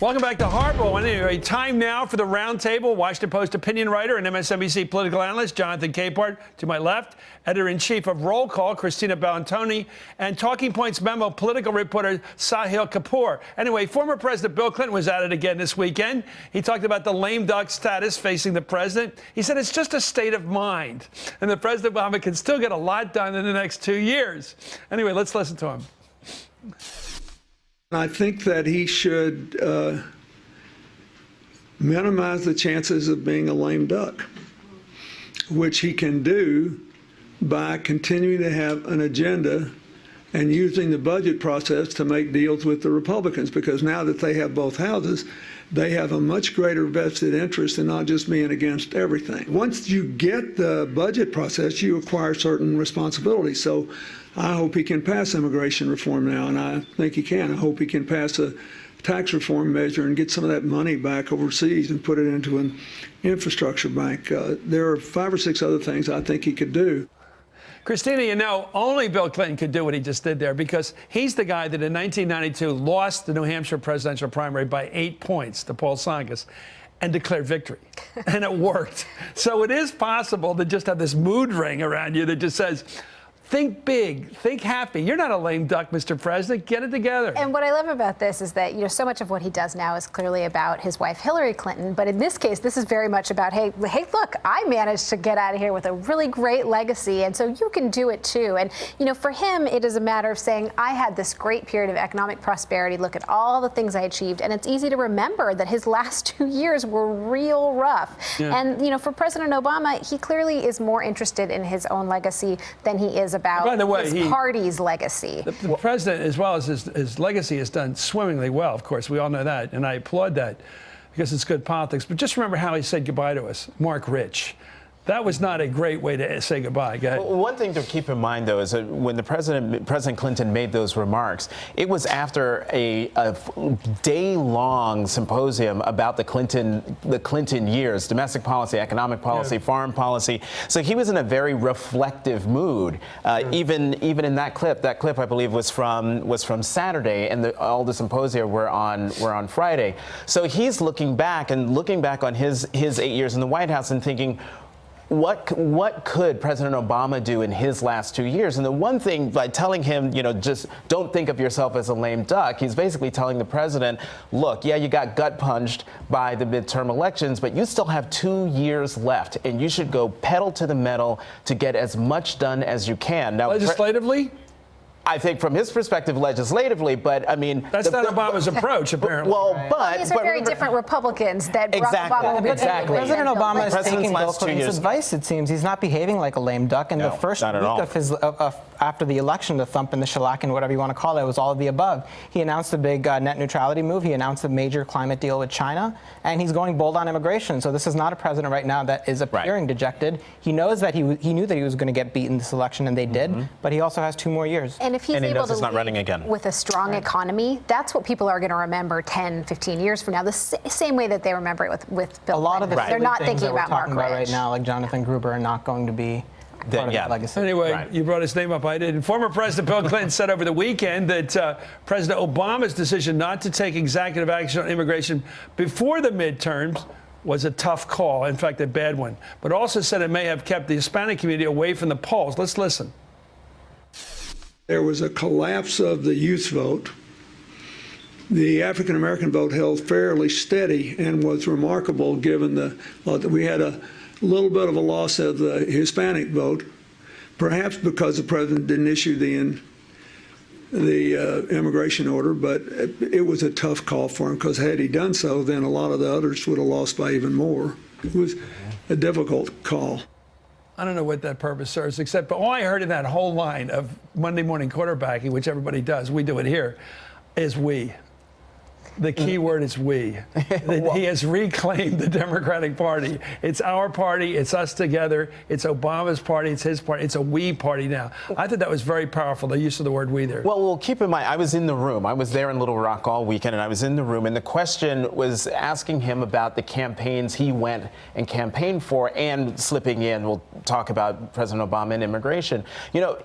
Welcome back to Hardball. Anyway, time now for the roundtable. Washington Post opinion writer and MSNBC political analyst Jonathan Capehart to my left, editor-in-chief of Roll Call Christina Bellantoni, and Talking Points memo political reporter Sahil Kapoor. Anyway, former President Bill Clinton was at it again this weekend. He talked about the lame duck status facing the president. He said it's just a state of mind, and that President Obama can still get a lot done in the next 2 years. Anyway, let's listen to him. I think that he should minimize the chances of being a lame duck, which he can do by continuing to have an agenda and using the budget process to make deals with the Republicans, because now that they have both houses, they have a much greater vested interest in not just being against everything. Once you get the budget process, you acquire certain responsibilities. So I hope he can pass immigration reform now, and I think he can. I hope he can pass a tax reform measure and get some of that money back overseas and put it into an infrastructure bank. There are 5 or 6 other things I think he could do. Christina, you know, only Bill Clinton could do what he just did there, because he's the guy that in 1992 lost the New Hampshire presidential primary by 8 points to Paul Tsongas and declared victory. And it worked. So it is possible to just have this mood ring around you that just says, think big, think happy. You're not a lame duck, Mr. President. Get it together. And what I love about this is that, you know, so much of what he does now is clearly about his wife, Hillary Clinton. But in this case, this is very much about, hey, look, I managed to get out of here with a really great legacy. And so you can do it, too. And, you know, for him, it is a matter of saying, I had this great period of economic prosperity. Look at all the things I achieved. And it's easy to remember that his last 2 years were real rough. Yeah. And, you know, for President Obama, he clearly is more interested in his own legacy than he is about by the way, his party's legacy. The president, as well as his legacy, has done swimmingly well, of course. We all know that, and I applaud that because it's good politics. But just remember how he said goodbye to us, Mark Rich. That was not a great way to say goodbye. Go ahead. Well, one thing to keep in mind, though, is that when President Clinton made those remarks, it was after a day-long symposium about the Clinton years, domestic policy, economic policy, foreign policy. So he was in a very reflective mood. Even in that clip I believe was from Saturday, and all the symposia were on Friday. So he's looking back on his 8 years in the White House and thinking, what could President Obama do in his last 2 years? And the one thing, by telling him, you know, just don't think of yourself as a lame duck, he's basically telling the president, look, yeah, you got gut punched by the midterm elections, but you still have 2 years left, and you should go pedal to the metal to get as much done as you can. Now, legislatively? I think from his perspective, legislatively, but I mean... That's not Obama's approach, apparently. Well, but these are very different Republicans that Barack Obama will be exactly. President Obama is taking Bill Clinton's advice, it seems. He's not behaving like a lame duck. And the first week of his, after the election, the thump and the shellac and whatever you want to call it, was all of the above. He announced a big net neutrality move. He announced a major climate deal with China. And he's going bold on immigration. So this is not a president right now that is appearing dejected. He knows that he knew that he was going to get beaten this election, and they did. But he also has 2 more years. And if he's able to lead with a strong economy, that's what people are going to remember 10, 15 years from now, the same way that they remember it with Bill Clinton. A lot of the they're not thinking about Mark Rich. Right now, like Jonathan Gruber, are not going to be part of that legacy. Anyway, you brought his name up. I did. And former President Bill Clinton said over the weekend that President Obama's decision not to take executive action on immigration before the midterms was a tough call, in fact, a bad one, but also said it may have kept the Hispanic community away from the polls. Let's listen. There was a collapse of the youth vote. The African-American vote held fairly steady and was remarkable given that we had a little bit of a loss of the Hispanic vote, perhaps because the president didn't issue the immigration order, but it was a tough call for him, because had he done so, then a lot of the others would have lost by even more. It was a difficult call. I don't know what that purpose serves, except all I heard in that whole line of Monday morning quarterbacking, which everybody does, we do it here, is we. The key word is we. He has reclaimed the Democratic Party. It's our party. It's us together. It's Obama's party. It's his party. It's a we party now. I thought that was very powerful, the use of the word we there. Well, keep in mind, I was in the room. I was there in Little Rock all weekend, and I was in the room, and the question was asking him about the campaigns he went and campaigned for, and slipping in, we'll talk about President Obama and immigration. You know,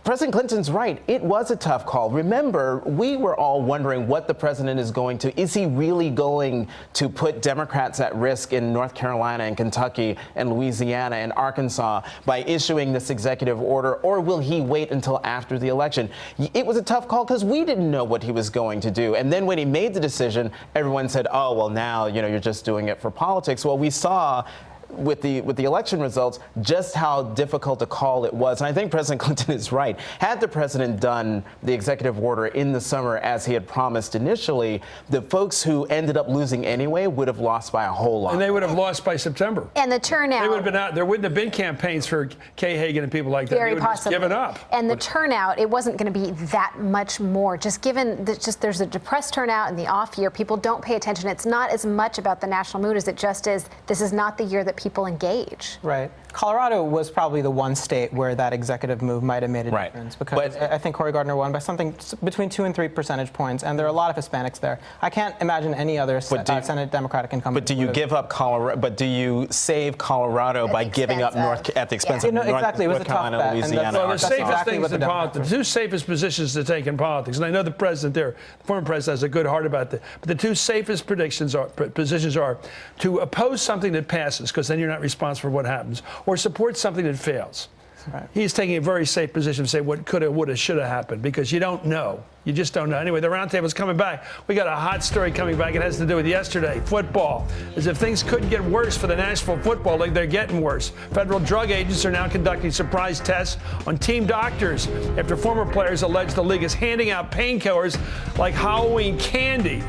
President Clinton's right. It was a tough call. Remember, we were all wondering what the president is going to. Is he really going to put Democrats at risk in North Carolina and Kentucky and Louisiana and Arkansas by issuing this executive order, or will he wait until after the election? It was a tough call because we didn't know what he was going to do. And then when he made the decision, everyone said, oh, well, now, you're just doing it for politics. Well, we saw with the election results just how difficult a call it was. And I think President Clinton is right. Had the president done the executive order in the summer as he had promised initially, the folks who ended up losing anyway would have lost by a whole lot. And they would have lost by September. And the turnout. They would have been out. There wouldn't have been campaigns for Kay Hagan and people like that. Very they would have possibly. just given up. And the turnout, it wasn't going to be that much more. Just given that there's a depressed turnout in the off year, people don't pay attention. It's not as much about the national mood as it just is. This is not the year that people engage. Right. Colorado was probably the one state where that executive move might have made a difference, because I think Cory Gardner won by something between 2 and 3 percentage points, and there are a lot of Hispanics there. I can't imagine any other Senate Democratic incumbent. But do you give up Colorado? But do you save Colorado by giving up at the expense of exactly. North Carolina, Louisiana? Well, the safest exactly things in politics, the two safest positions to take in politics, and I know the president there, the former president, has a good heart about that, but the two safest positions are to oppose something that passes, because then you're not responsible for what happens, or support something that fails. Right. He's taking a very safe position to say what could have, would have, should have happened, because you don't know. You just don't know. Anyway, the roundtable's coming back. We got a hot story coming back. It has to do with yesterday, football. As if things couldn't get worse for the National Football League, they're getting worse. Federal drug agents are now conducting surprise tests on team doctors after former players allege the league is handing out painkillers like Halloween candy.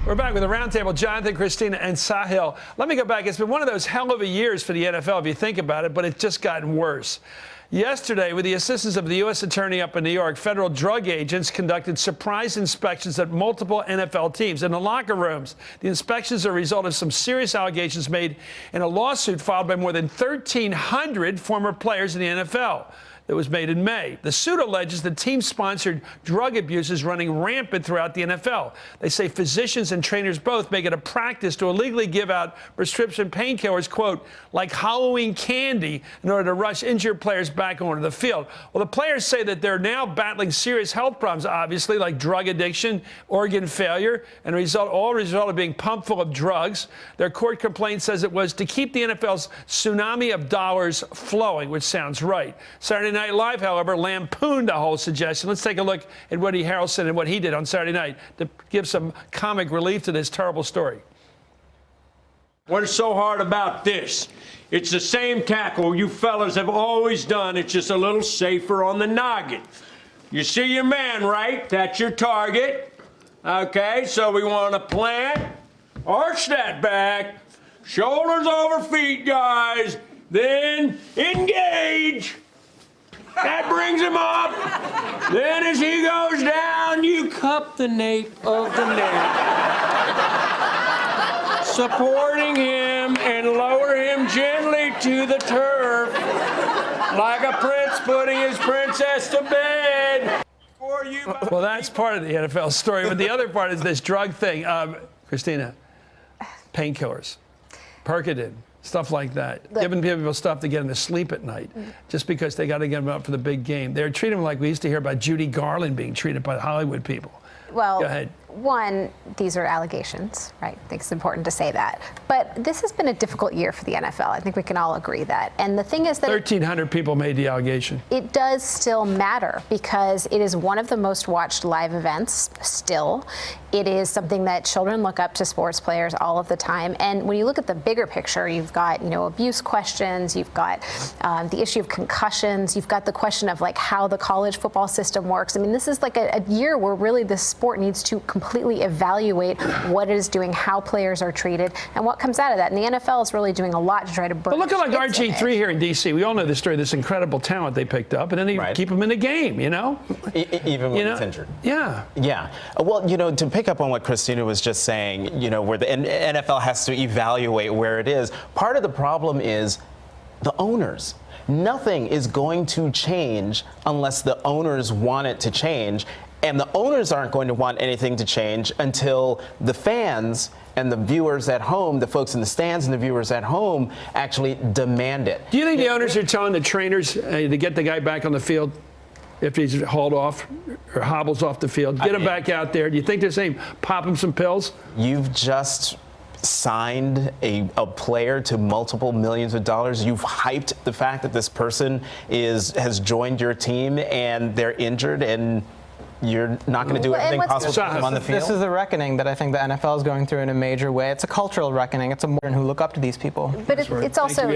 We're back with the roundtable, Jonathan, Christina, and Sahil. Let me go back. It's been one of those hell of a years for the NFL, if you think about it, but it's just gotten worse. Yesterday, with the assistance of the U.S. Attorney up in New York, federal drug agents conducted surprise inspections at multiple NFL teams in the locker rooms. The inspections are a result of some serious allegations made in a lawsuit filed by more than 1,300 former players in the NFL. That was made in May. The suit alleges the team-sponsored drug abuse is running rampant throughout the NFL. They say physicians and trainers both make it a practice to illegally give out prescription painkillers, quote, like Halloween candy, in order to rush injured players back onto the field. Well, the players say that they're now battling serious health problems, obviously, like drug addiction, organ failure, and all result of being pumped full of drugs. Their court complaint says it was to keep the NFL's tsunami of dollars flowing, which sounds right. Saturday Night Live, however, lampooned the whole suggestion. Let's take a look at Woody Harrelson and what he did on Saturday night to give some comic relief to this terrible story. What is so hard about this? It's the same tackle you fellas have always done. It's just a little safer on the noggin. You see your man, right? That's your target. Okay, so we want to plant, arch that back, shoulders over feet, guys, then engage. That brings him up. Then as he goes down, you cup the nape of the neck, supporting him and lower him gently to the turf, like a prince putting his princess to bed. Well, that's part of the NFL story, but the other part is this drug thing. Christina, painkillers, Percodan, stuff like that. Giving people stuff to get them to sleep at night just because they got to get them up for the big game. They're treating them like we used to hear about Judy Garland being treated by Hollywood people. Well, go ahead. One, these are allegations, right? I think it's important to say that. But this has been a difficult year for the NFL. I think we can all agree that. And the thing is that 1,300 people made the allegation. It does still matter because it is one of the most watched live events still. It is something that children look up to sports players all of the time. And when you look at the bigger picture, you've got, abuse questions, you've got the issue of concussions, you've got the question of like how the college football system works. I mean, this is like a year where really the sport needs to completely evaluate what it is doing, how players are treated, and what comes out of that. And the NFL is really doing a lot to try to burn. But look at like RG3 here in D.C. We all know the story, this incredible talent they picked up, and then they keep him in the game, Even when he's injured. Yeah. Yeah. Well, to pick up on what Christina was just saying, where the NFL has to evaluate where it is, part of the problem is the owners. Nothing is going to change unless the owners want it to change. And the owners aren't going to want anything to change until the fans and the viewers at home, the folks in the stands and the viewers at home, actually demand it. Do you think the owners are telling the trainers to get the guy back on the field? if he's hauled off or hobbles off the field. Get him back out there. Do you think they're saying pop him some pills? You've just signed a player to multiple millions of dollars. You've hyped the fact that this person has joined your team and they're injured, and you're not going to do everything possible to put them on the field? This is a reckoning that I think the NFL is going through in a major way. It's a cultural reckoning. It's a modern who look up to these people. But it's also,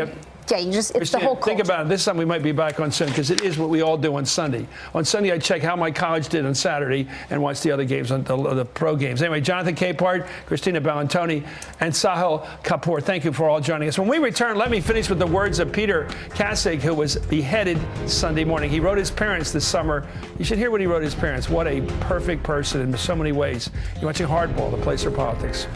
it's the whole culture. Think about it. This time we might be back on Sunday because it is what we all do on Sunday. On Sunday, I check how my college did on Saturday and watch the other games, on the pro games. Anyway, Jonathan Capehart, Christina Bellantoni, and Sahil Kapoor, thank you for all joining us. When we return, let me finish with the words of Peter Kasich, who was beheaded Sunday morning. He wrote his parents this summer. You should hear what he wrote his parents. What a perfect person in so many ways. You're watching Hardball, the place for politics.